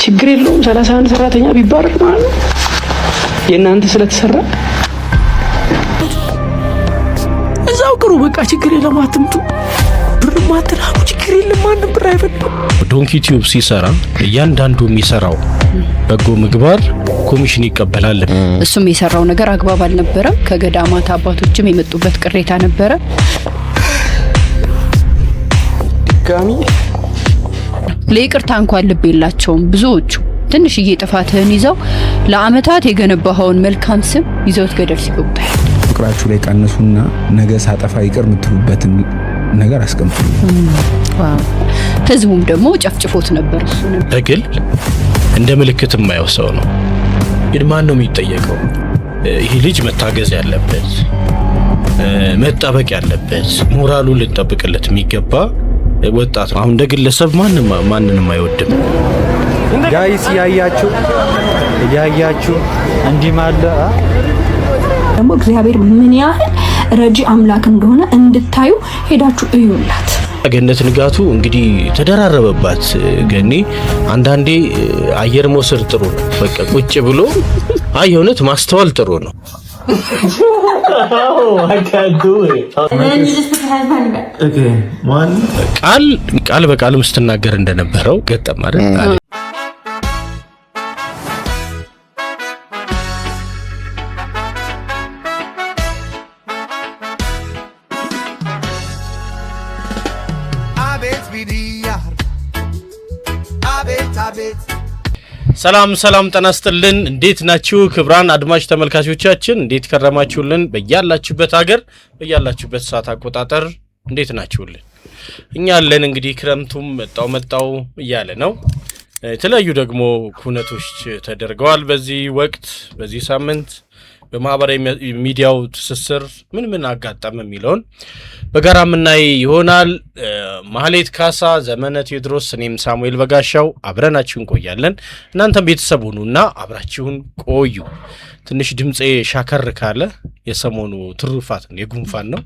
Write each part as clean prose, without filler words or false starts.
ችግር የለውም 31 ሰራተኛ ቢባረር ማለት ነው የእናንተ ስለተሰራ እዛው ቅሩ በቃ ችግር የለም አትምጡ ብር ማትላቁ ችግር የለም ማንም ብር አይፈልግም። ዶንኪ ቲዩብ ሲሰራ እያንዳንዱ የሚሰራው በጎ ምግባር ኮሚሽን ይቀበላል። እሱም የሰራው ነገር አግባብ አልነበረም። ከገዳማት አባቶችም የመጡበት ቅሬታ ነበረ። ድጋሚ ለይቅርታ እንኳን ልብ የላቸውም ብዙዎቹ። ትንሽዬ ጥፋትህን ይዘው ለአመታት የገነባኸውን መልካም ስም ይዘውት ገደል ሲገቡታል። ፍቅራችሁ ላይ ቀንሱና ነገ ሳጠፋ ይቅር የምትሉበትን ነገር አስቀምጡ። ህዝቡም ደግሞ ጨፍጭፎት ነበር። እሱን በግል እንደ ምልክት የማየው ሰው ነው። ግን ማን ነው የሚጠየቀው? ይሄ ልጅ መታገዝ ያለበት መጣበቅ ያለበት ሞራሉን ልጠብቅለት የሚገባ ወጣት ነው። አሁን እንደ ግለሰብ ማንንም አይወድም። ጋይስ ያያችሁ እንዲህ ማለ ደግሞ እግዚአብሔር ምን ያህል ረጂ አምላክ እንደሆነ እንድታዩ ሄዳችሁ እዩላት። ገነት ንጋቱ እንግዲህ ተደራረበባት ገኔ። አንዳንዴ አየር መውሰድ ጥሩ ነው። በቃ ቁጭ ብሎ የእውነት ማስተዋል ጥሩ ነው። ቃል በቃልም ስትናገር እንደነበረው ገጠም አይደል? ሰላም ጤና ይስጥልን። እንዴት ናችሁ ክብራን አድማጭ ተመልካቾቻችን? እንዴት ከረማችሁልን? በያላችሁበት ሀገር በያላችሁበት ሰዓት አቆጣጠር እንዴት ናችሁልን? እኛ አለን። እንግዲህ ክረምቱም መጣው እያለ ነው። የተለያዩ ደግሞ ኩነቶች ተደርገዋል በዚህ ወቅት በዚህ ሳምንት በማህበራዊ ሚዲያው ትስስር ምን አጋጠመ የሚለውን በጋራ ምናይ ይሆናል። ማህሌት ካሳ፣ ዘመነ ቴዎድሮስ፣ እኔም ሳሙኤል በጋሻው አብረናችሁን ቆያለን። እናንተም ቤተሰብ ሁኑና አብራችሁን ቆዩ። ትንሽ ድምጼ ሻከር ካለ የሰሞኑ ትሩፋት ነው፣ የጉንፋን ነው።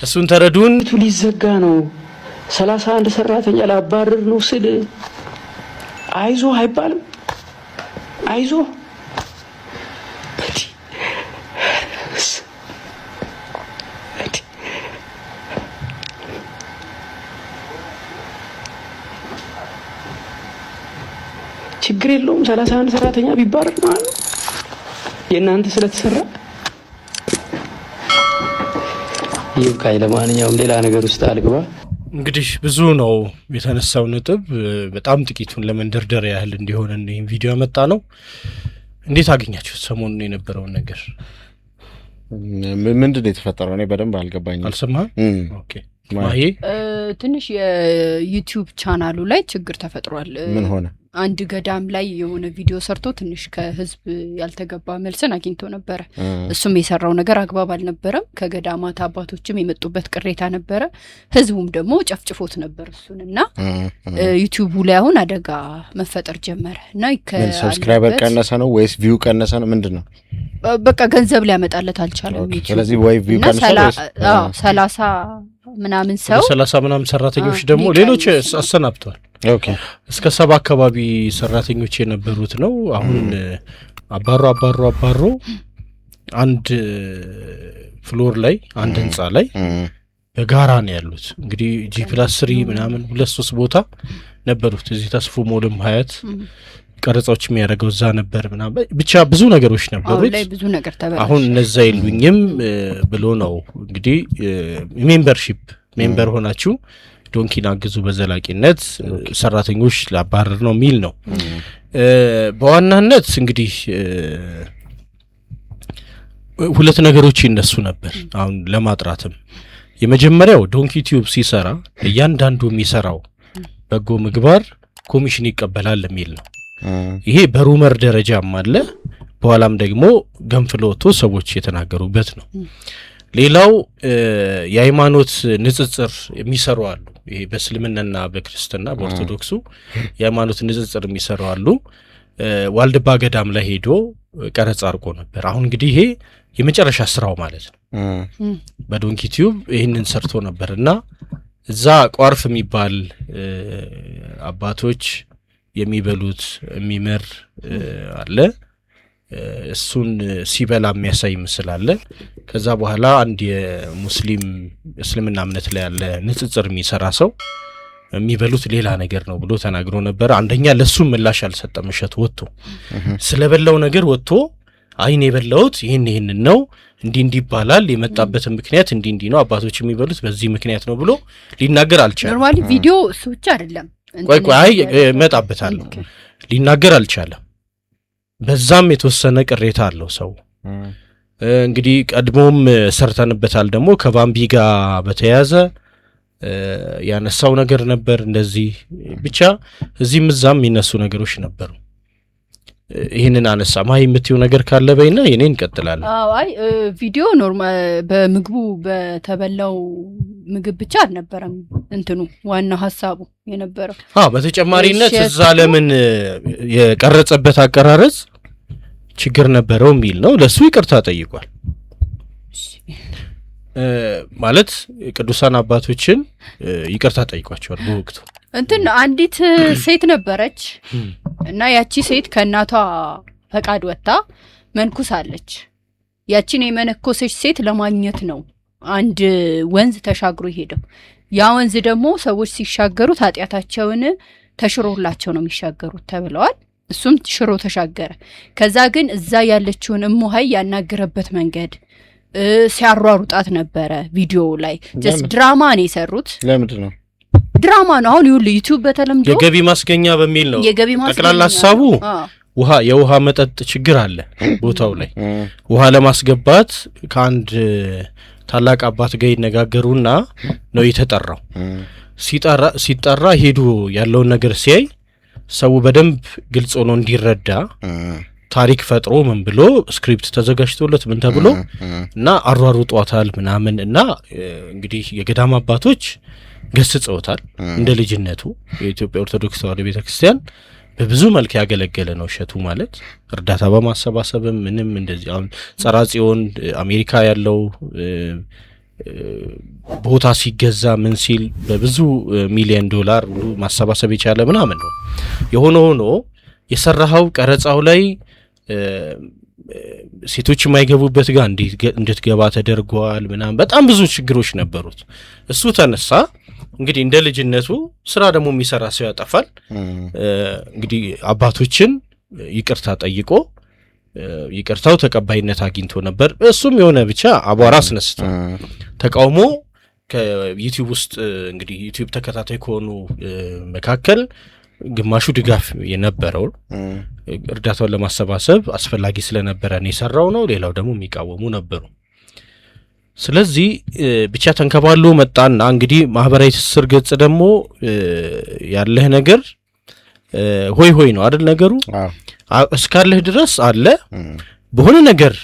እሱን ተረዱን። ሊዘጋ ነው 31 ሰራተኛ ላባረር ነው ስል አይዞ አይባልም። አይዞ ችግር የለውም 31 ሰራተኛ ቢባረር ማለት ነው የእናንተ ስለተሰራ ይብቃኝ። ለማንኛውም ሌላ ነገር ውስጥ አልግባ። እንግዲህ ብዙ ነው የተነሳው ነጥብ። በጣም ጥቂቱን ለመንደርደር ያህል እንዲሆን ይህን ቪዲዮ ያመጣ ነው። እንዴት አገኛችሁት ሰሞኑን የነበረውን ነገር? ምንድን ነው የተፈጠረው? እኔ በደንብ አልገባኝም። አልሰማህም? ኦኬ ማሂ ትንሽ የዩቲዩብ ቻናሉ ላይ ችግር ተፈጥሯል። ምን ሆነ? አንድ ገዳም ላይ የሆነ ቪዲዮ ሰርቶ ትንሽ ከህዝብ ያልተገባ መልስን አግኝቶ ነበር። እሱም የሰራው ነገር አግባብ አልነበረም። ከገዳማት አባቶችም የመጡበት ቅሬታ ነበረ። ህዝቡም ደግሞ ጨፍጭፎት ነበር እሱንና ዩቲዩቡ ላይ አሁን አደጋ መፈጠር ጀመረ እና ሰብስክራይበር ቀነሰ ነው ወይስ ቪው ቀነሰ ነው? ምንድነው? በቃ ገንዘብ ሊያመጣለት አልቻለም። ስለዚህ ወይ ቪው ቀነሰ ነው 30 ምናምን ሰው 30 ምናምን ሰራተኞች ደግሞ ሌሎች አሰናብተዋል። ኦኬ እስከ 70 አካባቢ ሰራተኞች የነበሩት ነው። አሁን አባሮ አንድ ፍሎር ላይ አንድ ህንጻ ላይ በጋራ ነው ያሉት። እንግዲህ G+3 ምናምን 2-3 ቦታ ነበሩት። እዚህ ተስፎ ሞልም ሀያት ቀረጻዎች የሚያደርገው እዛ ነበር ምናምን ብቻ ብዙ ነገሮች ነበሩት። አሁን እነዛ የሉኝም ብሎ ነው እንግዲህ ሜምበር ሆናችሁ ዶንኪን አግዙ በዘላቂነት ሰራተኞች ላባረር ነው የሚል ነው። በዋናነት እንግዲህ ሁለት ነገሮች ይነሱ ነበር አሁን ለማጥራትም። የመጀመሪያው ዶንኪ ቲዩብ ሲሰራ እያንዳንዱ የሚሰራው በጎ ምግባር ኮሚሽን ይቀበላል የሚል ነው። ይሄ በሩመር ደረጃም አለ፣ በኋላም ደግሞ ገንፍሎ ወጥቶ ሰዎች የተናገሩበት ነው። ሌላው የሃይማኖት ንጽጽር የሚሰሩ አሉ። ይሄ በእስልምናና በክርስትና በኦርቶዶክሱ የሃይማኖት ንጽጽር የሚሰሩ አሉ። ዋልድባ ገዳም ላይ ሄዶ ቀረጻ አርቆ ነበር። አሁን እንግዲህ ይሄ የመጨረሻ ስራው ማለት ነው። በዶንኪ ቲዩብ ይህንን ሰርቶ ነበርና እዛ ቋርፍ የሚባል አባቶች የሚበሉት የሚመር አለ እሱን ሲበላ የሚያሳይ ምስል አለ ከዛ በኋላ አንድ የሙስሊም እስልምና እምነት ላይ ያለ ንጽጽር የሚሰራ ሰው የሚበሉት ሌላ ነገር ነው ብሎ ተናግሮ ነበር አንደኛ ለሱ ምላሽ አልሰጠም እሸቱ ወጥቶ ስለበላው ነገር ወጥቶ አይኔ የበላውት ይሄን ነው እንዲ ይባላል የመጣበት ምክንያት እንዲ ነው አባቶች የሚበሉት በዚህ ምክንያት ነው ብሎ ሊናገር አልቻለም ኖርማሊ ቪዲዮ እሱ ብቻ አይደለም ቆይ መጣበታለሁ ሊናገር አልቻለም በዛም የተወሰነ ቅሬታ አለው ሰው እንግዲህ ቀድሞም ሰርተንበታል ደግሞ ከባምቢ ጋር በተያያዘ ያነሳው ነገር ነበር እንደዚህ ብቻ እዚህም እዛም የሚነሱ ነገሮች ነበሩ ይሄንን አነሳ ማይ የምትዩ ነገር ካለ በይና የኔን እንቀጥላለን አይ ቪዲዮ ኖርማል በምግቡ በተበላው ምግብ ብቻ አልነበረም እንትኑ ዋና ሐሳቡ የነበረው በተጨማሪነት እዛ ለምን የቀረጸበት አቀራረጽ ችግር ነበረው የሚል ነው ለሱ ይቅርታ ጠይቋል ማለት ቅዱሳን አባቶችን ይቅርታ ጠይቋቸዋል በወቅቱ እንትን አንዲት ሴት ነበረች እና ያቺ ሴት ከእናቷ ፈቃድ ወጣ መንኩሳለች ያቺን የመነኮሰች ሴት ለማግኘት ነው አንድ ወንዝ ተሻግሮ ይሄደው ያ ወንዝ ደግሞ ሰዎች ሲሻገሩት ኃጢያታቸውን ተሽሮላቸው ነው የሚሻገሩት ተብለዋል እሱም ሽሮ ተሻገረ ከዛ ግን እዛ ያለችውን እሙሃይ ያናገረበት መንገድ ሲያሯሩጣት ነበረ ቪዲዮ ላይ just ድራማ ነው የሰሩት ለምንድን ነው ድራማ ነው አሁን ዩቲዩብ በተለምዶ የገቢ ማስገኛ በሚል ነው ጠቅላላ ሐሳቡ የውሃ መጠጥ ችግር አለ ቦታው ላይ ውሃ ለማስገባት ከአንድ ታላቅ አባት ጋር ይነጋገሩና ነው የተጠራው ሲጠራ ሄዱ ያለው ነገር ሲያይ ሰው በደንብ ግልጽ ሆኖ እንዲረዳ ታሪክ ፈጥሮ ምን ብሎ ስክሪፕት ተዘጋጅቶለት ምን ተብሎ እና አሯሩጧታል ምናምን እና እንግዲህ የገዳም አባቶች ገስጸውታል እንደ ልጅነቱ የኢትዮጵያ ኦርቶዶክስ ተዋሕዶ ቤተክርስቲያን በብዙ መልክ ያገለገለ ነው እሸቱ ማለት እርዳታ በማሰባሰብ ምንም እንደዚህ አሁን ጸራጽዮን አሜሪካ ያለው ቦታ ሲገዛ ምን ሲል በብዙ ሚሊዮን ዶላር ማሰባሰብ የቻለ ምናምን ነው የሆነ የሰራው ቀረጻው ላይ ሴቶች የማይገቡበት ጋር እንድትገባ ተደርጓል ምናምን በጣም ብዙ ችግሮች ነበሩት እሱ ተነሳ እንግዲህ እንደ ልጅነቱ ስራ ደግሞ የሚሰራ ሰው ያጠፋል እንግዲህ አባቶችን ይቅርታ ጠይቆ ይቅርታው ተቀባይነት አግኝቶ ነበር እሱም የሆነ ብቻ አቧራ አስነስቶ ተቃውሞ ከዩቲዩብ ውስጥ እንግዲህ ዩቲዩብ ተከታታይ ከሆኑ መካከል ግማሹ ድጋፍ የነበረው እርዳታውን ለማሰባሰብ አስፈላጊ ስለነበረ ነው የሰራው ነው ሌላው ደግሞ የሚቃወሙ ነበሩ ስለዚህ ብቻ ተንከባሎ መጣና እንግዲህ ማህበራዊ ትስስር ገጽ ደግሞ ያለህ ነገር ሆይ ነው አይደል ነገሩ እስካለህ ድረስ አለ በሆነ ነገር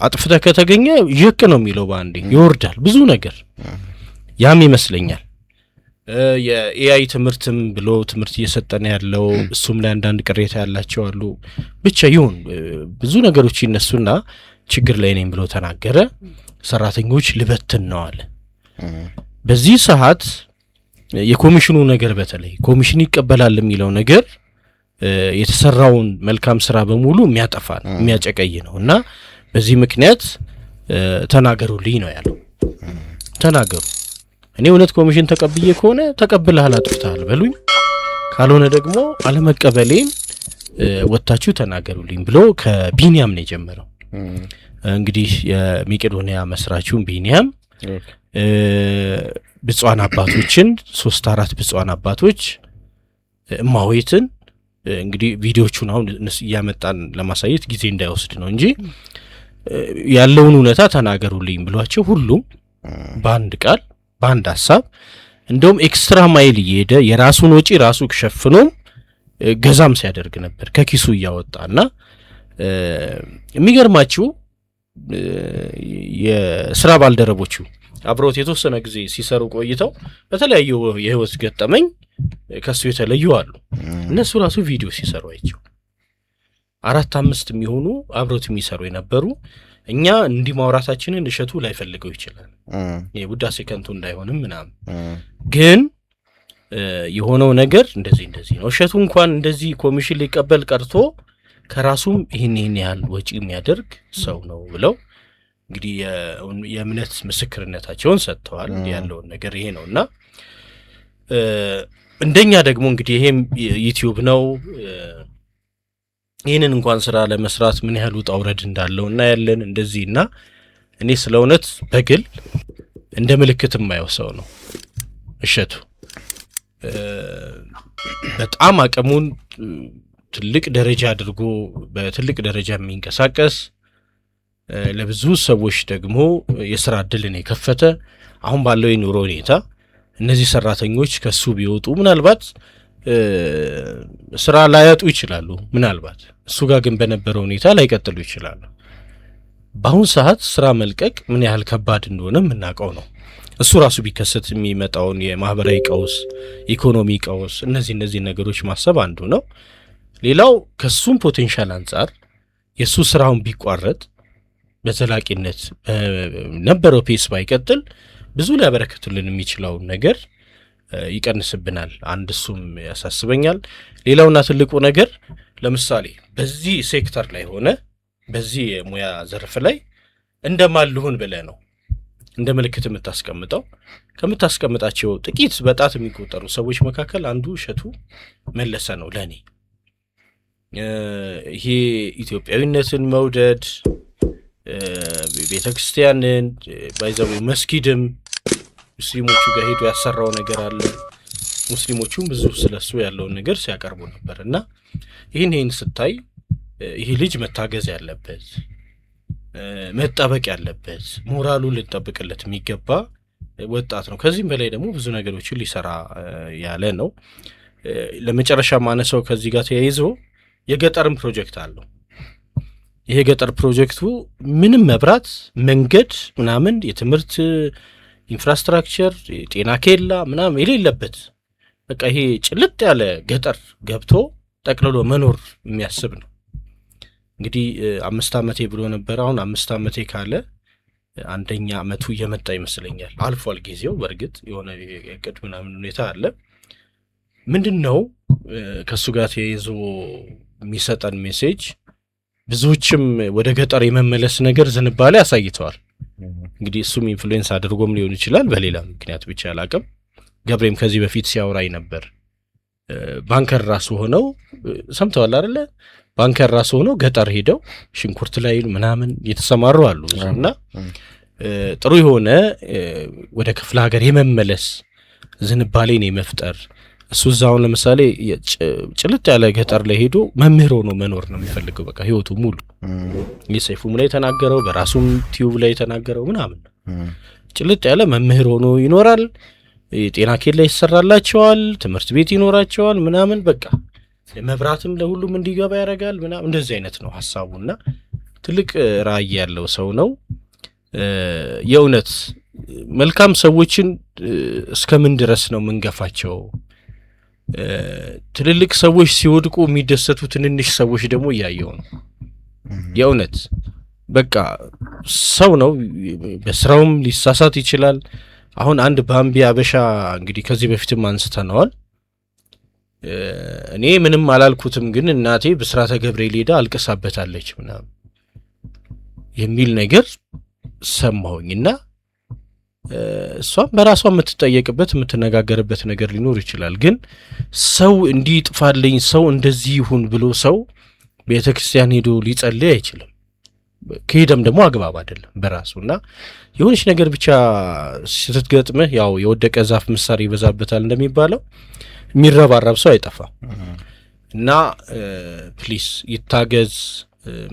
አጥፍተህ ከተገኘ ይክ ነው የሚለው ባንዴ ይወርዳል ብዙ ነገር ያም ይመስለኛል የኤአይ ትምህርትም ብሎ ትምህርት እየሰጠነ ያለው እሱም ላይ አንዳንድ ቅሬታ ያላቸው አሉ ብቻ ይሁን ብዙ ነገሮች ይነሱና ችግር ላይ ነኝ ብሎ ተናገረ ሰራተኞች ልበትን ነው አለ በዚህ ሰዓት የኮሚሽኑ ነገር በተለይ ኮሚሽን ይቀበላል የሚለው ነገር የተሰራውን መልካም ስራ በሙሉ የሚያጠፋ ነው የሚያጨቀይ ነውና በዚህ ምክንያት ተናገሩልኝ ነው ያለው ተናገሩ እኔ እውነት ኮሚሽን ተቀብዬ ከሆነ ተቀብለሃል አጥፍተሃል በሉኝ ካልሆነ ደግሞ አለመቀበሌን ወጣችሁ ተናገሩልኝ ብሎ ከቢኒያም ነው የጀመረው እንግዲህ የመቄዶንያ መስራቹን ቢኒያም ብፁዓን አባቶችን 3-4 ብፁዓን አባቶች እማሆይትን እንግዲህ ቪዲዮቹን አሁን ያመጣን ለማሳየት ጊዜ እንዳይወስድ ነው እንጂ ያለውን እውነታ ተናገሩልኝ ብሏቸው ሁሉም በአንድ ቃል በአንድ ሐሳብ እንደውም ኤክስትራ ማይል እየሄደ የራሱን ወጪ ራሱ ከሸፍኖ ገዛም ሲያደርግ ነበር ከኪሱ እያወጣና የሚገርማችሁ የሥራ ባልደረቦቹ አብሮት የተወሰነ ጊዜ ሲሰሩ ቆይተው በተለያዩ የህይወት ገጠመኝ ከሱ የተለዩ አሉ እነሱ ራሱ ቪዲዮ ሲሰሩ አይቸው 4-5 የሚሆኑ አብሮት የሚሰሩ የነበሩ እኛ እንዲህ ማውራታችንን እሸቱ ላይ ፈልገው ይችላል የውዳሴ ከንቱ እንዳይሆንም ምናምን ግን የሆነው ነገር እንደዚህ ነው። እሸቱ እንኳን እንደዚህ ኮሚሽን ሊቀበል ቀርቶ ከራሱም ይህን ያህል ወጪ የሚያደርግ ሰው ነው ብለው እንግዲህ የእምነት ምስክርነታቸውን ሰጥተዋል። ያለውን ነገር ይሄ ነውና እንደኛ ደግሞ እንግዲህ ይሄም ዩቲዩብ ነው። ይህንን እንኳን ስራ ለመስራት ምን ያህል ውጣ ውረድ እንዳለው እናያለን እንደዚህና እኔ ስለ እውነት በግል እንደ ምልክት የማየው ሰው ነው እሸቱ። በጣም አቅሙን ትልቅ ደረጃ አድርጎ በትልቅ ደረጃ የሚንቀሳቀስ ለብዙ ሰዎች ደግሞ የሥራ ዕድልን የከፈተ አሁን ባለው የኑሮ ሁኔታ እነዚህ ሰራተኞች ከሱ ቢወጡ ምናልባት ስራ ላያጡ ይችላሉ። ምናልባት እሱ ጋር ግን በነበረው ሁኔታ ላይቀጥሉ ይችላሉ። በአሁን ሰዓት ስራ መልቀቅ ምን ያህል ከባድ እንደሆነ የምናውቀው ነው። እሱ ራሱ ቢከሰት የሚመጣውን የማህበራዊ ቀውስ፣ ኢኮኖሚ ቀውስ እነዚህ ነገሮች ማሰብ አንዱ ነው። ሌላው ከሱም ፖቴንሻል አንጻር የሱ ስራውን ቢቋረጥ በዘላቂነት ነበረው ፔስ ባይቀጥል ብዙ ሊያበረክትልን የሚችለውን ነገር ይቀንስብናል። አንድ እሱም ያሳስበኛል። ሌላውና ትልቁ ነገር ለምሳሌ በዚህ ሴክተር ላይ ሆነ በዚህ የሙያ ዘርፍ ላይ እንደማልሁን ብለህ ነው እንደ ምልክት የምታስቀምጠው። ከምታስቀምጣቸው ጥቂት በጣት የሚቆጠሩ ሰዎች መካከል አንዱ እሸቱ መለሰ ነው ለኔ። ይሄ ኢትዮጵያዊነትን መውደድ ቤተክርስቲያንን ባይዘው መስጊድም ሙስሊሞቹ ጋር ሄዶ ያሰራው ነገር አለ። ሙስሊሞቹም ብዙ ስለሱ ያለውን ነገር ሲያቀርቡ ነበርና ይሄን ስታይ ይሄ ልጅ መታገዝ ያለበት መጠበቅ ያለበት ሞራሉን ልንጠብቅለት የሚገባ ወጣት ነው። ከዚህም በላይ ደግሞ ብዙ ነገሮችን ሊሰራ ያለ ነው። ለመጨረሻ ማነሳው ከዚህ ጋር ተያይዞ የገጠርም ፕሮጀክት አለው። ይሄ ገጠር ፕሮጀክቱ ምንም መብራት፣ መንገድ ምናምን የትምህርት ኢንፍራስትራክቸር፣ የጤና ኬላ ምናምን የሌለበት በቃ ይሄ ጭልጥ ያለ ገጠር ገብቶ ጠቅልሎ መኖር የሚያስብ ነው። እንግዲህ 5 ዓመቴ ብሎ ነበር። አሁን 5 ዓመቴ ካለ 1ኛ ዓመቱ እየመጣ ይመስለኛል። አልፏል ጊዜው። በእርግጥ የሆነ የቅድ ምናምን ሁኔታ አለ። ምንድነው ከሱ ጋር ተያይዞ የሚሰጠን ሜሴጅ? ብዙዎችም ወደ ገጠር የመመለስ ነገር ዝንባሌ አሳይተዋል። እንግዲህ እሱም ኢንፍሉዌንስ አድርጎም ሊሆን ይችላል፣ በሌላ ምክንያት ብቻ አላቅም። ገብሬም ከዚህ በፊት ሲያወራይ ነበር። ባንከር ራሱ ሆነው ሰምተዋል አይደለ? ባንከር ራሱ ሆነው ገጠር ሄደው ሽንኩርት ላይ ምናምን የተሰማሩ አሉ እና ጥሩ የሆነ ወደ ክፍለ ሀገር የመመለስ ዝንባሌን የመፍጠር እሱ እዛውን ለምሳሌ ጭልጥ ያለ ገጠር ላይ ሄዶ መምህር ሆኖ መኖር ነው የሚፈልገው። በቃ ህይወቱ ሙሉ የሰይፉም ላይ ተናገረው፣ በራሱም ቲዩብ ላይ ተናገረው ምናምን ጭልጥ ያለ መምህር ሆኖ ይኖራል። የጤና ኬላ ይሰራላቸዋል፣ ትምህርት ቤት ይኖራቸዋል ምናምን በቃ መብራትም ለሁሉም እንዲገባ ያደርጋል ምናምን። እንደዚህ አይነት ነው ሐሳቡና ትልቅ ራዕይ ያለው ሰው ነው። የእውነት መልካም ሰዎችን እስከምን ድረስ ነው ምንገፋቸው? ትልልቅ ሰዎች ሲወድቁ የሚደሰቱ ትንንሽ ሰዎች ደግሞ እያየው ነው። የእውነት በቃ ሰው ነው፣ በስራውም ሊሳሳት ይችላል። አሁን አንድ ባምቢ አበሻ እንግዲህ ከዚህ በፊትም አንስተነዋል። እኔ ምንም አላልኩትም፣ ግን እናቴ ብስራተ ገብርኤል ሄዳ አልቅሳበታለች ምናምን የሚል ነገር ሰማሁኝና እሷም በራሷ የምትጠየቅበት የምትነጋገርበት ነገር ሊኖር ይችላል። ግን ሰው እንዲህ ጥፋልኝ ሰው እንደዚህ ይሁን ብሎ ሰው ቤተክርስቲያን ሄዶ ሊጸልይ አይችልም። ከሄደም ደግሞ አግባብ አይደለም በራሱና የሆነች ነገር ብቻ ስትገጥምህ ያው የወደቀ ዛፍ ምሳር ይበዛበታል እንደሚባለው የሚረባረብ ሰው አይጠፋም። እና ፕሊስ ይታገዝ።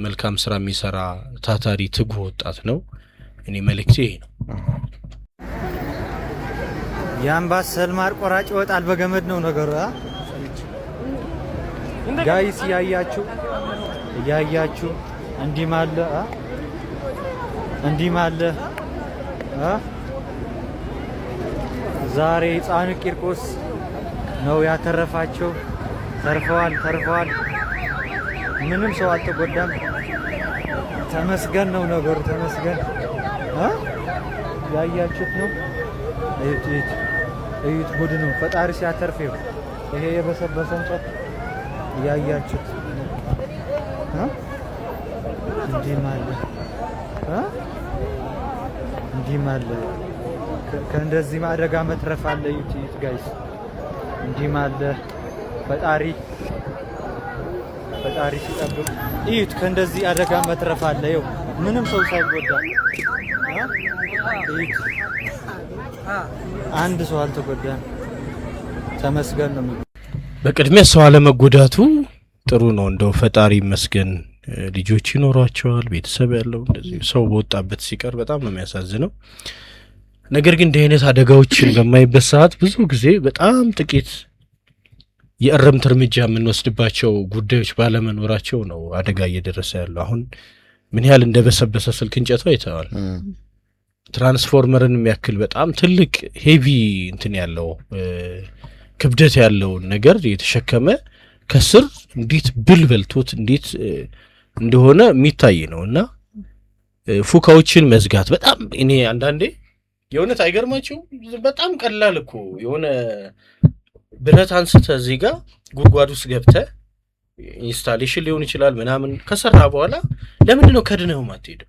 መልካም ስራ የሚሰራ ታታሪ ትጉ ወጣት ነው። እኔ መልእክቴ ይሄ ነው። የአምባሰል ማር ቆራጭ ይወጣል በገመድ ነው ነገሩ። ጋይስ እያያችሁ እንዲህ ማለ ዛሬ ሕፃኑ ቂርቆስ ነው ያተረፋቸው። ተርፈዋል። ምንም ሰው አልተጎዳም። ተመስገን ነው ነገሩ። ተመስገን ያያችሁት ነው። እዩት እዩት ጉድ ነው ፈጣሪ ሲያተርፈው ይሄ የበሰበሰ እንጨት ያያችሁት እንዲህ ማለት ከእንደዚህ አደጋ መትረፍ አለ። እዩት ጋይስ እንዲህ ማለት ፈጣሪ ሲጠብቅ እዩት ከእንደዚህ አደጋ መትረፍ አለ። ይኸው ምንም ሰው ሳይጎዳ እዩት አንድ ሰው አልተጎዳም። ተመስገን ነው። በቅድሚያ ሰው አለመጎዳቱ ጥሩ ነው። እንደው ፈጣሪ ይመስገን። ልጆች ይኖሯቸዋል፣ ቤተሰብ ያለው እንደዚህ ሰው በወጣበት ሲቀር በጣም ነው የሚያሳዝነው። ነገር ግን እንዲህ አይነት አደጋዎችን በማይበት ሰዓት ብዙ ጊዜ በጣም ጥቂት የእርምት እርምጃ የምንወስድባቸው ጉዳዮች ባለመኖራቸው ነው አደጋ እየደረሰ ያለው። አሁን ምን ያህል እንደበሰበሰ ስልክ እንጨቱ አይተዋል። ትራንስፎርመርን የሚያክል በጣም ትልቅ ሄቪ እንትን ያለው ክብደት ያለውን ነገር የተሸከመ ከስር እንዴት ብል በልቶት እንዴት እንደሆነ የሚታይ ነው። እና ፉካዎችን መዝጋት በጣም እኔ አንዳንዴ የእውነት አይገርማችሁ? በጣም ቀላል እኮ የሆነ ብረት አንስተ እዚህ ጋር ጉድጓድ ውስጥ ገብተ ኢንስታሌሽን ሊሆን ይችላል ምናምን ከሰራ በኋላ ለምንድን ነው ከድነው ማትሄደው?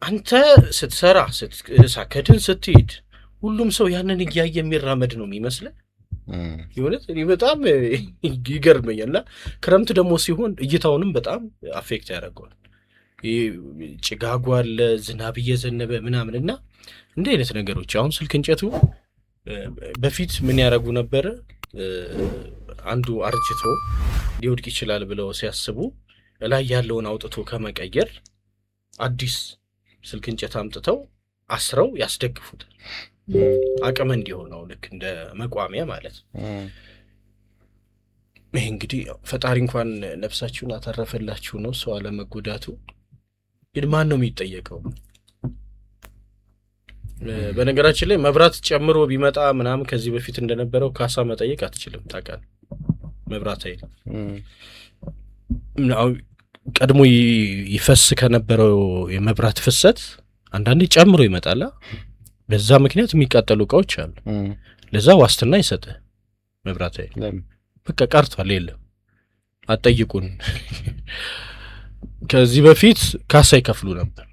አንተ ስትሰራ ሳከድን ስትሄድ ሁሉም ሰው ያንን እያየ የሚራመድ ነው የሚመስለው። የእውነት እኔ በጣም ይገርመኛልና ክረምት ደግሞ ሲሆን እይታውንም በጣም አፌክት ያደርገዋል። ጭጋጉ አለ፣ ዝናብ እየዘነበ ምናምን እና እንዲህ አይነት ነገሮች አሁን ስልክ እንጨቱ በፊት ምን ያደርጉ ነበረ? አንዱ አርጅቶ ሊወድቅ ይችላል ብለው ሲያስቡ ላይ ያለውን አውጥቶ ከመቀየር አዲስ ስልክ እንጨት አምጥተው አስረው ያስደግፉታል። አቅም እንዲሆነው ልክ እንደ መቋሚያ ማለት ነው። ይሄ እንግዲህ ፈጣሪ እንኳን ነፍሳችሁን አተረፈላችሁ ነው። ሰው አለመጎዳቱ ግን ማን ነው የሚጠየቀው? በነገራችን ላይ መብራት ጨምሮ ቢመጣ ምናምን ከዚህ በፊት እንደነበረው ካሳ መጠየቅ አትችልም። ታውቃለህ? መብራት አይደል ቀድሞ ይፈስ ከነበረው የመብራት ፍሰት አንዳንዴ ጨምሮ ይመጣላ። በዛ ምክንያት የሚቃጠሉ እቃዎች አሉ። ለዛ ዋስትና ይሰጥ መብራት አይደል በቃ ቀርቷል። የለም አጠይቁን። ከዚህ በፊት ካሳ ይከፍሉ ነበር።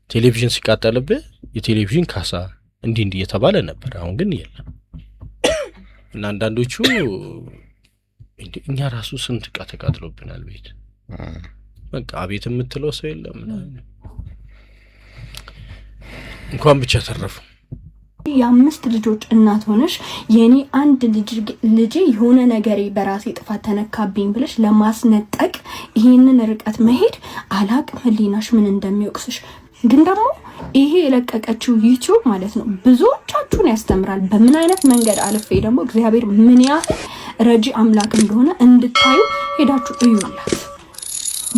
ቴሌቪዥን ሲቃጠልብህ የቴሌቪዥን ካሳ እንዲህ እየተባለ ነበር። አሁን ግን የለም። እና አንዳንዶቹ እኛ ራሱ ስንት እቃ ተቃጥሎብናል ቤት በቃ ቤት የምትለው ሰው የለም። እንኳን ብቻ ተረፉ። የአምስት ልጆች እናት ሆነሽ የኔ አንድ ልጅ የሆነ ነገሬ በራሴ ጥፋት ተነካብኝ ብለሽ ለማስነጠቅ ይሄንን ርቀት መሄድ አላቅም። ህሊናሽ ምን እንደሚወቅስሽ ግን ደግሞ ይሄ የለቀቀችው ዩቲዩብ ማለት ነው ብዙዎቻችሁን ያስተምራል። በምን አይነት መንገድ አልፌ ደግሞ እግዚአብሔር ምን ያህል ረጂ አምላክ እንደሆነ እንድታዩ ሄዳችሁ እዩላት።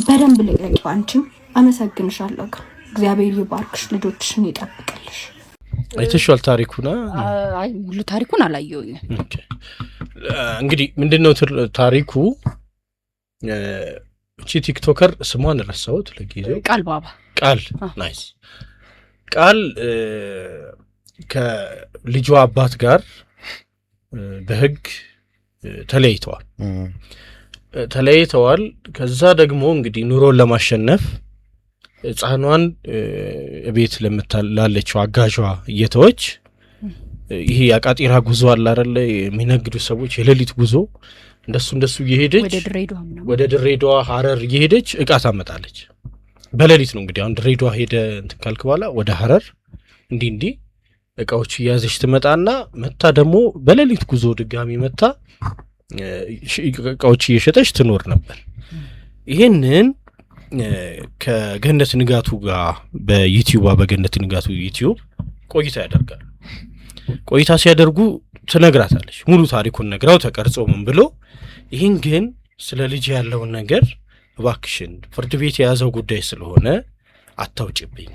በደንብ ልቀቂው። አንቺም አመሰግንሻለሁ። እግዚአብሔር ይባርክሽ፣ ልጆችሽን ይጠብቅልሽ። አይተሽዋል ታሪኩና? አይ ሙሉ ታሪኩን አላየሁኝም። እንግዲህ ምንድነው ታሪኩ? እቺ ቲክቶከር ስሟን ረሳሁት ለጊዜው። ቃል ባባ ቃል ናይስ ቃል ከልጇ አባት ጋር በህግ ተለያይተዋል። ከዛ ደግሞ እንግዲህ ኑሮን ለማሸነፍ ህፃኗን ቤት ላለችው አጋዧ እየተወች ይሄ አቃጢራ ጉዞ አለ አይደል? የሚነግዱ ሰዎች የሌሊት ጉዞ እንደሱ እየሄደች ወደ ድሬዳዋ ሐረር እየሄደች እቃ ታመጣለች። በሌሊት ነው እንግዲህ አሁን ድሬዳዋ ሄደ እንትን ካልክ በኋላ ወደ ሐረር እንዲህ እቃዎች እያዘች ትመጣና መታ ደግሞ በሌሊት ጉዞ ድጋሚ መታ እቃዎች እየሸጠች ትኖር ነበር። ይሄንን ከገነት ንጋቱ ጋር በገነት ንጋቱ ዩቲዩብ ቆይታ ያደርጋሉ። ቆይታ ሲያደርጉ ትነግራታለች። ሙሉ ታሪኩን ነግራው ተቀርጾ ምን ብሎ ይህን ግን ስለ ልጅ ያለውን ነገር እባክሽን ፍርድ ቤት የያዘው ጉዳይ ስለሆነ አታውጭብኝ፣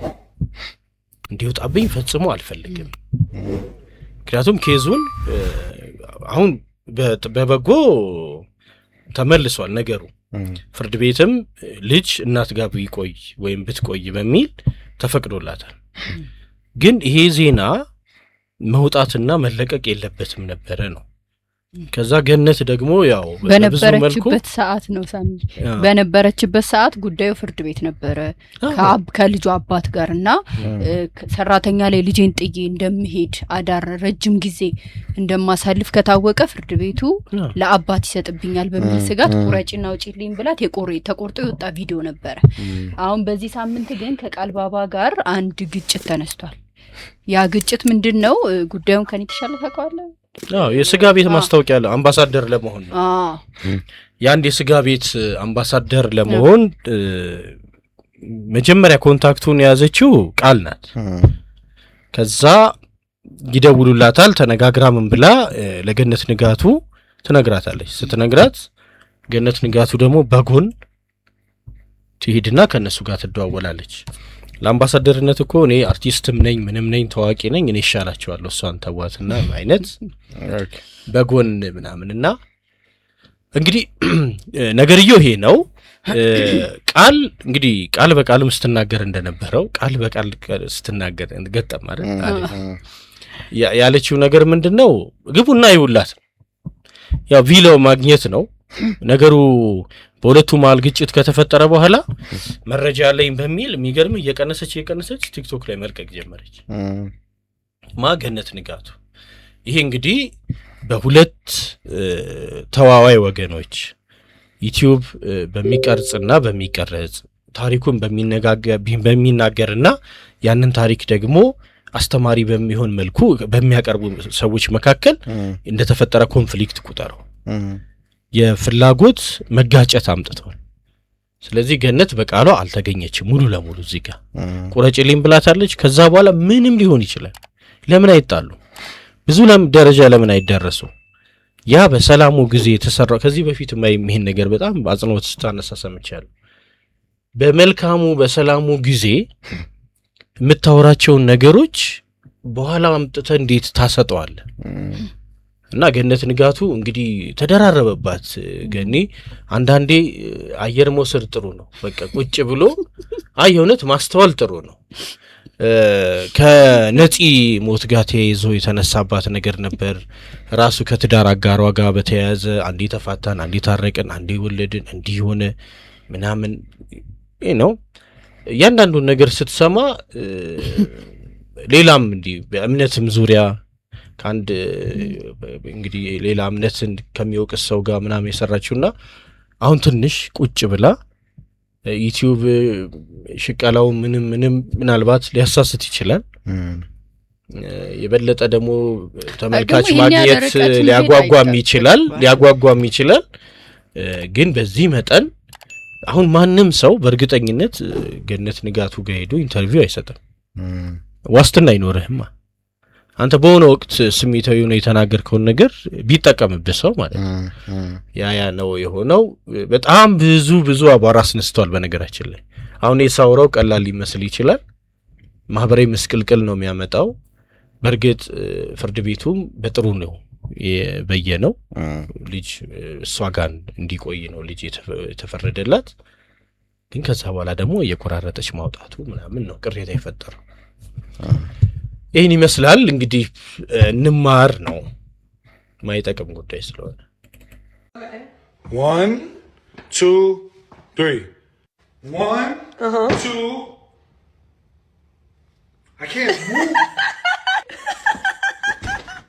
እንዲወጣብኝ ፈጽሞ አልፈልግም። ምክንያቱም ኬዙን አሁን በበጎ ተመልሷል ነገሩ። ፍርድ ቤትም ልጅ እናት ጋር ቢቆይ ወይም ብትቆይ በሚል ተፈቅዶላታል። ግን ይሄ ዜና መውጣትና መለቀቅ የለበትም ነበረ ነው። ከዛ ገነት ደግሞ ያው በነበረችበት ሰዓት ነው ሳሚ በነበረችበት ሰዓት ጉዳዩ ፍርድ ቤት ነበረ ከልጁ አባት ጋርና ሰራተኛ ላይ ልጄን ጥዬ እንደምሄድ አዳር ረጅም ጊዜ እንደማሳልፍ ከታወቀ ፍርድ ቤቱ ለአባት ይሰጥብኛል በሚል ስጋት ቁረጭና ውጪልኝ ብላት ተቆርጦ የወጣ ቪዲዮ ነበረ። አሁን በዚህ ሳምንት ግን ከቃልባባ ጋር አንድ ግጭት ተነስቷል። ያ ግጭት ምንድነው? ጉዳዩን ከኔ ተሻለ ታውቃለህ? የስጋ ቤት ማስታወቂያ አለ አምባሳደር ለመሆን ነው። ያንድ የስጋ ቤት አምባሳደር ለመሆን መጀመሪያ ኮንታክቱን የያዘችው ቃል ናት። ከዛ ይደውሉላታል ተነጋግራ ምን ብላ ለገነት ንጋቱ ትነግራታለች። ስትነግራት ገነት ንጋቱ ደግሞ በጎን ትሄድና ከነሱ ጋር ትደዋወላለች። ለአምባሳደርነት እኮ እኔ አርቲስትም ነኝ ምንም ነኝ ታዋቂ ነኝ እኔ ይሻላቸዋለሁ እሷን ተዋትና አይነት በጎን ምናምንና እንግዲህ ነገርየው ይሄ ነው። ቃል እንግዲህ ቃል በቃልም ስትናገር እንደነበረው ቃል በቃል ስትናገር ገጠም አይደል ያለችው ነገር ምንድነው? ግቡና ይውላት ያው ቪሎ ማግኘት ነው ነገሩ። በሁለቱ መሃል ግጭት ከተፈጠረ በኋላ መረጃ አለኝ በሚል የሚገርም እየቀነሰች ቲክቶክ ላይ መልቀቅ ጀመረች። ገነት ንጋቱ ይሄ እንግዲህ በሁለት ተዋዋይ ወገኖች ዩቲዩብ በሚቀርጽና በሚቀርጽ ታሪኩን በሚናገርና ያንን ታሪክ ደግሞ አስተማሪ በሚሆን መልኩ በሚያቀርቡ ሰዎች መካከል እንደተፈጠረ ኮንፍሊክት ቁጠረው የፍላጎት መጋጨት አምጥቷል። ስለዚህ ገነት በቃሏ አልተገኘችም ሙሉ ለሙሉ እዚህ ጋር ቁረጭልኝ ብላታለች። ከዛ በኋላ ምንም ሊሆን ይችላል ለምን አይጣሉ ብዙ ደረጃ ለምን አይደረሱ? ያ በሰላሙ ጊዜ የተሰራው ከዚህ በፊት ይሄን ነገር በጣም አጽንኦት ስታነሳ ሰምቻለሁ። በመልካሙ በሰላሙ ጊዜ የምታወራቸውን ነገሮች በኋላ አምጥተ እንዴት ታሰጠዋለ? እና ገነት ንጋቱ እንግዲህ ተደራረበባት። ገኒ አንዳንዴ አየር መውሰድ ጥሩ ነው። በቃ ቁጭ ብሎ የእውነት ማስተዋል ጥሩ ነው። ከነፂ ሞት ጋር ተያይዞ የተነሳባት ነገር ነበር። ራሱ ከትዳር አጋሯ ጋር በተያያዘ አንዴ ተፋታን፣ አንዴ ታረቅን፣ አንዴ ወለድን፣ እንዲህ ሆነ ምናምን ነው። እያንዳንዱን ነገር ስትሰማ ሌላም እንዲህ በእምነትም ዙሪያ ከአንድ እንግዲህ ሌላ እምነትን ከሚወቅስ ሰው ጋር ምናምን የሰራችውና አሁን ትንሽ ቁጭ ብላ ዩቲዩብ ሽቀላው ምንም ምናልባት ሊያሳስት ይችላል። የበለጠ ደግሞ ተመልካች ማግኘት ሊያጓጓም ይችላል። ግን በዚህ መጠን አሁን ማንም ሰው በእርግጠኝነት ገነት ንጋቱ ጋር ሄዶ ኢንተርቪው አይሰጥም። ዋስትና አይኖርህማ። አንተ በሆነ ወቅት ስሜታዊ ሆነ የተናገርከውን ነገር ቢጠቀምብህ ሰው ማለት ነው። ያ ነው የሆነው። በጣም ብዙ አቧራ አስነስቷል። በነገራችን ላይ አሁን የሳውራው ቀላል ሊመስል ይችላል። ማህበራዊ መስቀልቅል ነው የሚያመጣው። በእርግጥ ፍርድ ቤቱም በጥሩ ነው የበየነው። ልጅ እሷ ጋር እንዲቆይ ነው ልጅ የተፈረደላት። ግን ከዛ በኋላ ደግሞ እየቆራረጠች ማውጣቱ ምናምን ነው ቅሬታ የፈጠረው። ይህን ይመስላል እንግዲህ እንማር ነው ማይጠቅም ጉዳይ ስለሆነ 1 2 3 1 2 I can't move.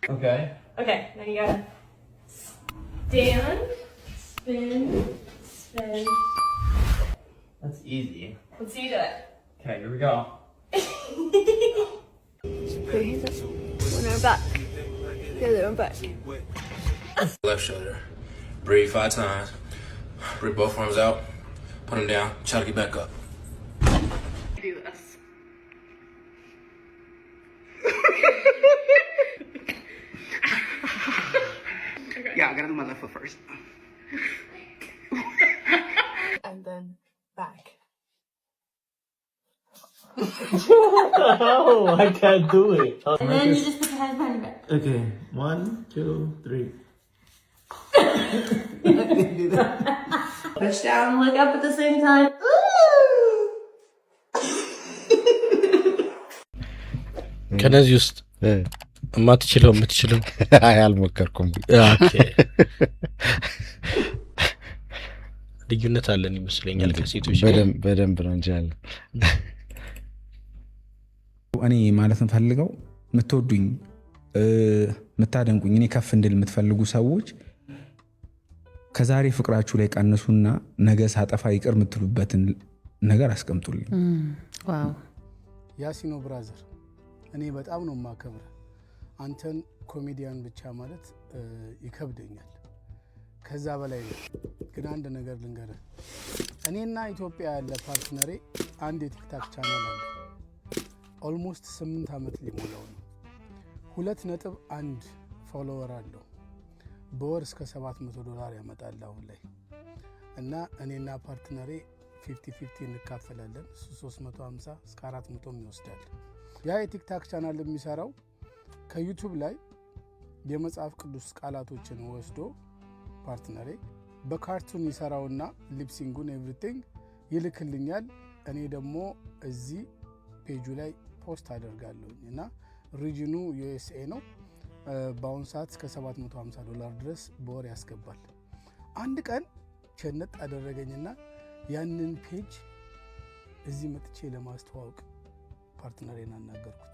Okay, now you gotta stand, spin. That's easy. Let's see that. Okay, here we go. When I'm back. The other one back. Left shoulder. Breathe 5 times. Rip both arms out. Put them down. Try to get back up. Do this. Yeah, I gotta do my left foot first. And then back. Oh, I can't do it. And then you just put your hands behind your back. Okay, 1, 2, 3. Push down and look up at the same time. ከነዚህ ውስጥ የምትችለው አይ አልሞከርኩም። ኦኬ ልዩነት አለን ይመስለኛል ከሴቶች በደንብ ነው እንጂ አለ። እኔ ማለት እንፈልገው የምትወዱኝ የምታደንቁኝ እኔ ከፍ እንድል የምትፈልጉ ሰዎች ከዛሬ ፍቅራችሁ ላይ ቀንሱና ነገ ሳጠፋ ይቅር የምትሉበትን ነገር አስቀምጡልኝ። ዋው ያሲኖ ብራዘር እኔ በጣም ነው ማከብረ አንተን ኮሜዲያን ብቻ ማለት ይከብደኛል ከዛ በላይ ነው። ግን አንድ ነገር ልንገርህ እኔና ኢትዮጵያ ያለ ፓርትነሬ አንድ የቲክታክ ቻናል አለ ኦልሞስት 8 አመት ሊሞላው ነው 2.1 ፎሎወር አለው በወር እስከ $700 ያመጣል አሁን ላይ እና እኔና ፓርትነሬ 50-50 እንካፈላለን 350 እስከ 400 ይወስዳል። ያ የቲክታክ ቻናል የሚሰራው ከዩቲዩብ ላይ የመጽሐፍ ቅዱስ ቃላቶችን ወስዶ ፓርትነሬ በካርቱን ይሰራውና ሊፕሲንጉን ኤቭሪቲንግ ይልክልኛል። እኔ ደግሞ እዚህ ፔጁ ላይ ፖስት አደርጋለሁ እና ሪጅኑ ዩኤስኤ ነው። በአሁኑ ሰዓት እስከ $750 ድረስ በወር ያስገባል። አንድ ቀን ቸነጥ አደረገኝና ያንን ፔጅ እዚህ መጥቼ ለማስተዋወቅ ፓርትነሬን አናገርኩት።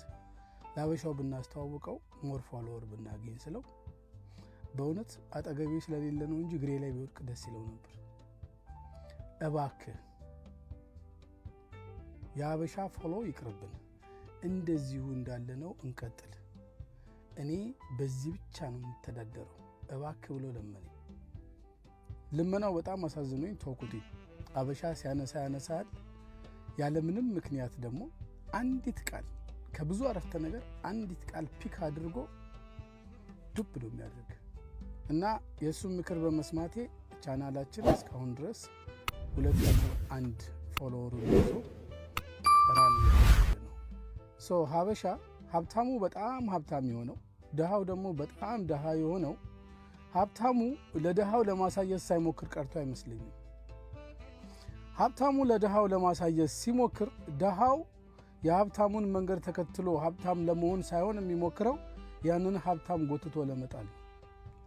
ለአበሻው ብናስተዋውቀው ሞር ፎሎወር ብናገኝ ስለው በእውነት አጠገቤ ስለሌለ ነው እንጂ ግሬ ላይ ቢወድቅ ደስ ይለው ነበር። እባክህ የአበሻ ፎሎ ይቅርብን፣ እንደዚሁ እንዳለ ነው እንቀጥል። እኔ በዚህ ብቻ ነው የምተዳደረው እባክህ ብሎ ለመነኝ። ልመናው በጣም አሳዝኖኝ ተውኩት። አበሻ ሲያነሳ ያነሳል ያለምንም ምክንያት ደግሞ አንዲት ቃል ከብዙ አረፍተ ነገር አንዲት ቃል ፒክ አድርጎ ዱብ ብሎ የሚያደርግ እና የሱን ምክር በመስማቴ ቻናላችን እስካሁን ድረስ 2.1 ፎሎወር ይዞ ራን ነው። ሶ ሀበሻ ሀብታሙ በጣም ሀብታም የሆነው ደሃው ደግሞ በጣም ደሃ የሆነው ሀብታሙ ለደሃው ለማሳየት ሳይሞክር ቀርቶ አይመስልኝም። ሀብታሙ ለደሃው ለማሳየት ሲሞክር ደሃው የሀብታሙን መንገድ ተከትሎ ሀብታም ለመሆን ሳይሆን የሚሞክረው ያንን ሀብታም ጎትቶ ለመጣል።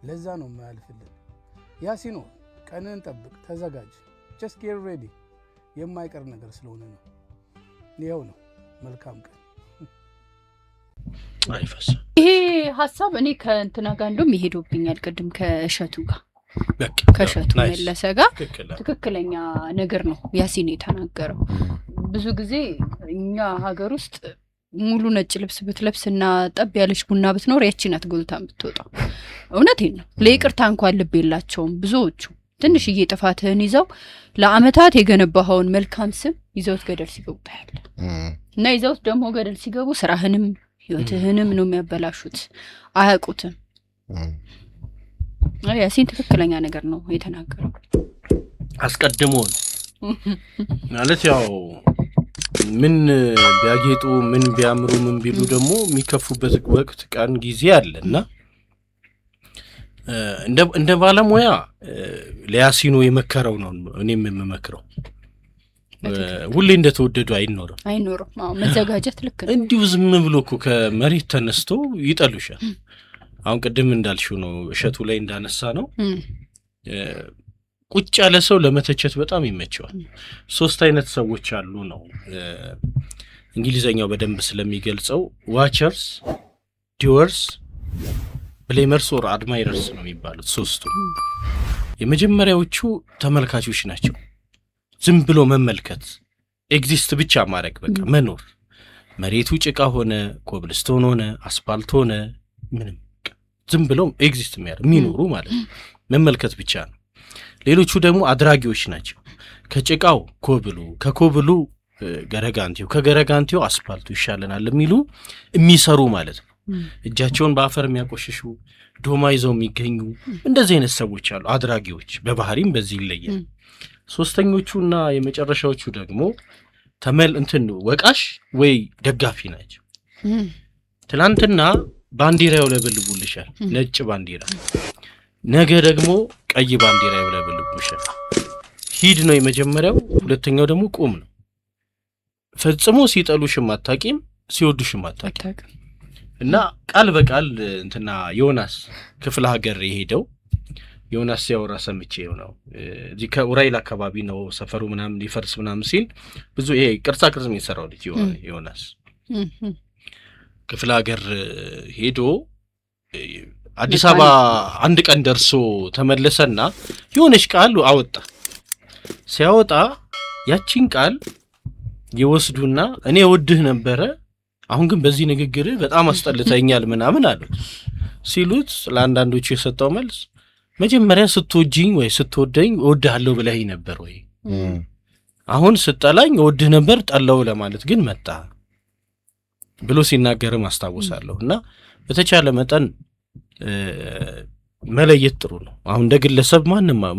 ለዛ ነው የማያልፍልን። ያሲኖ ቀንን ጠብቅ፣ ተዘጋጅ፣ just get ready። የማይቀር ነገር ስለሆነ ነው። ይሄው ነው። መልካም ቀን። አይፈስ ይሄ ሐሳብ እኔ ከእንትና ጋር እንደም ይሄዶብኛል። ቅድም ከእሸቱ ጋር ከእሸቱ መለሰ ጋር ትክክለኛ ነገር ነው ያሲን የተናገረው። ብዙ ጊዜ እኛ ሀገር ውስጥ ሙሉ ነጭ ልብስ ብትለብስና ጠብ ያለች ቡና ብትኖር ያቺ ናት ጎልታ የምትወጣው። እውነቴን ነው። ለይቅርታ እንኳን ልብ የላቸውም ብዙዎቹ። ትንሽዬ ጥፋትህን ይዘው ለአመታት የገነባኸውን መልካም ስም ይዘውት ገደል ሲገቡ ታያለህ። እና ይዘውት ደግሞ ገደል ሲገቡ ስራህንም ህይወትህንም ነው የሚያበላሹት። አያውቁትም። ያሲን ትክክለኛ ነገር ነው የተናገረው። አስቀድሞ ማለት ያው ምን ቢያጌጡ ምን ቢያምሩ ምን ቢሉ ደግሞ የሚከፉበት ወቅት ቀን ጊዜ አለና እንደ ባለሙያ ለያሲኖ የመከረው ነው እኔም የምመክረው። ሁሌ እንደተወደዱ አይኖርም። አዎ መዘጋጀት ልክ ነው። እንዲሁ ዝም ብሎ እኮ ከመሬት ተነስቶ ይጠሉሻል። አሁን ቅድም እንዳልሽው ነው እሸቱ ላይ እንዳነሳ ነው ቁጭ ያለ ሰው ለመተቸት በጣም ይመቸዋል። 3 አይነት ሰዎች አሉ ነው እንግሊዘኛው በደንብ ስለሚገልጸው ዋቸርስ፣ ዲወርስ፣ ብሌመርስ ኦር አድማይረርስ ነው የሚባሉት ሶስቱ። የመጀመሪያዎቹ ተመልካቾች ናቸው። ዝም ብሎ መመልከት፣ ኤግዚስት ብቻ ማድረግ፣ በቃ መኖር። መሬቱ ጭቃ ሆነ ኮብልስቶን ሆነ አስፋልት ሆነ ምንም ዝም ብሎ ኤግዚስት የሚኖሩ ማለት ነው። መመልከት ብቻ ነው። ሌሎቹ ደግሞ አድራጊዎች ናቸው። ከጭቃው ኮብሉ፣ ከኮብሉ ገረጋንቲው፣ ከገረጋንቲው አስፋልቱ ይሻለናል የሚሉ የሚሰሩ ማለት ነው። እጃቸውን በአፈር የሚያቆሽሹ ዶማ ይዘው የሚገኙ እንደዚህ አይነት ሰዎች አሉ፣ አድራጊዎች። በባህሪም በዚህ ይለያል። ሶስተኞቹና የመጨረሻዎቹ ደግሞ ወቃሽ ወይ ደጋፊ ናቸው። ትናንትና ባንዲራ ያውለበልቡልሻል፣ ነጭ ባንዲራ። ነገ ደግሞ ቀይ ባንዲራ ያውለበልቡልሻል። ሂድ ነው የመጀመሪያው። ሁለተኛው ደግሞ ቁም ነው። ፈጽሞ ሲጠሉሽም አታቂም፣ ሲወዱሽም አታቂም። እና ቃል በቃል እንትና ዮናስ ክፍለ ሀገር የሄደው ዮናስ ሲያወራ ሰምቼው ነው። እዚህ ከኡራኤል አካባቢ ነው ሰፈሩ ምናምን ሊፈርስ ምናምን ሲል ብዙ ይሄ ቅርጻ ቅርጽ የሚሰራው ልጅ ዮናስ ክፍለ ሀገር ሄዶ አዲስ አበባ አንድ ቀን ደርሶ ተመለሰና የሆነች ቃል አወጣ። ሲያወጣ ያቺን ቃል ይወስዱና እኔ ወድህ ነበረ አሁን ግን በዚህ ንግግር በጣም አስጠልተኛል ምናምን አሉ ሲሉት ለአንዳንዶቹ የሰጠው መልስ መጀመሪያ ስትወጂኝ ወይ ስትወደኝ እወድሃለሁ ብለህ ነበር ወይ አሁን ስጠላኝ እወድህ ነበር ጠላው ለማለት ግን መጣ ብሎ ሲናገርም አስታውሳለሁ። እና በተቻለ መጠን መለየት ጥሩ ነው። አሁን እንደ ግለሰብ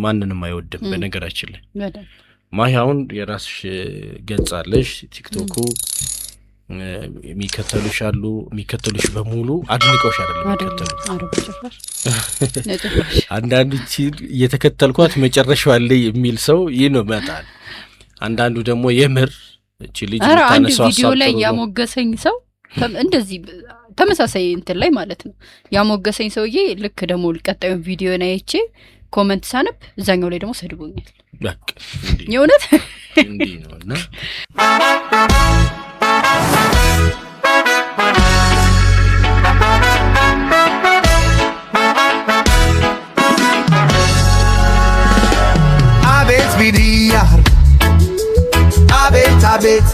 ማንንም አይወድም። በነገራችን ላይ ማሂ አሁን የራስሽ ገጽ አለሽ ቲክቶኩ የሚከተሉሽ አሉ። የሚከተሉሽ በሙሉ አድንቀውሽ አይደለም የሚከተሉሽ። አንዳንዱ እየተከተልኳት መጨረሻው አለ የሚል ሰው ይመጣል። አንዳንዱ ደግሞ የምር እቺ ልጅ ታነሳው ቪዲዮ ላይ ያሞገሰኝ ሰው እንደዚህ ተመሳሳይ እንትን ላይ ማለት ነው ያሞገሰኝ ሰውዬ ልክ ደግሞ ቀጣዩን ቪዲዮ ላይ አይቼ ኮሜንት ሳነብ እዛኛው ላይ ደግሞ ሰድቦኛል። በቃ የእውነት እንዲህ ነውና አቤት ቢዲያ አቤት አቤት